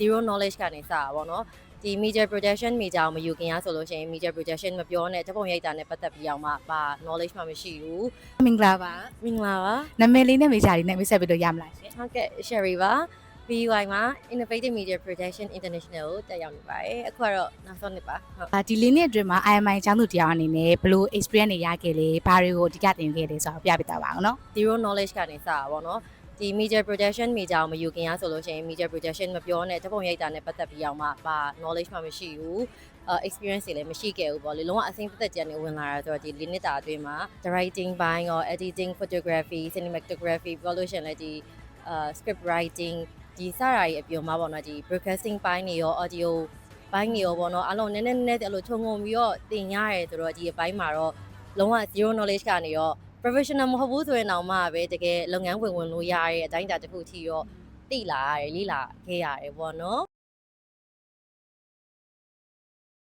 zero knowledge ကနေစတာပေါ့နော်ဒီ media production မိကြအောင်မယူခင်ရဆိုလို့ရှိရင် media production မပြောနဲ့တပုံရိုက်တာနဲ့ပတ်သက်ပြီးအောင်မှဘာ knowledge မှမရှိဘူး မင်္ဂလာပါ မင်္ဂလာပါ နာမည်လေးနဲ့မိချာလေးနဲ့မိတ်ဆက်ပြီးလို့ရမလားရှင် ဟုတ်ကဲ့ Sherry ပါ BY မှာ Innovative Media Production International ကိုတက်ရောက်နေပါတယ်အခုကတော့နောက်ဆုံးနှစ်ပါဟုတ် ဒီလေးနှစ်အတွင်းမှာ IMI ကျောင်းသူတရားအနေနဲ့ဘယ်လို experience တွေရခဲ့လဲဘာတွေကိုအဓိကသင်ခဲ့လဲဆိုတော့ပြပြတာပါအောင်နော် zero knowledge ကနေစတာပေါ့နော်ဒီ media production မိကြအောင်မယူခင်ရဆိုလို့ရှိရင် media production မပြောနဲ့တပုံရိုက်တာနဲ့ပတ်သက်ပြီးအောင်မှဘာ knowledge မှမရှိဘူးexperience တွေလည်းမရှိခဲ့ဘူးပေါ့လေလုံးဝအစိမ်းသက်ကြံနေဝင်လာတာဆိုတော့ဒီလေးနှစ်တာအတွင်းမှာ directing ဘိုင်းရော editing photography cinematography ပြောလို့ရှိရင်လည်းဒီscript writing ဒီစတာတွေအပြင်မှာပေါ့နော်ဒီ broadcasting ဘိုင်းတွေရော audio ဘိုင်းတွေရောပေါ့နော်အလုံးနည်းနည်းအဲ့လိုခြုံငုံပြီးတော့တင်ရတယ်ဆိုတော့ဒီအပိုင်းမှာတော့လုံးဝ zero knowledge ကနေရော professional မဟုတ်ဘူးဆိုရင်တော့မှပဲတကယ်လုပ်ငန်းဝင်လို့ရတဲ့အတိုင်းအတာတစ်ခုထိတော့သိလာရတယ်လေ့လာခဲ့ရတယ်ပေါ့နော်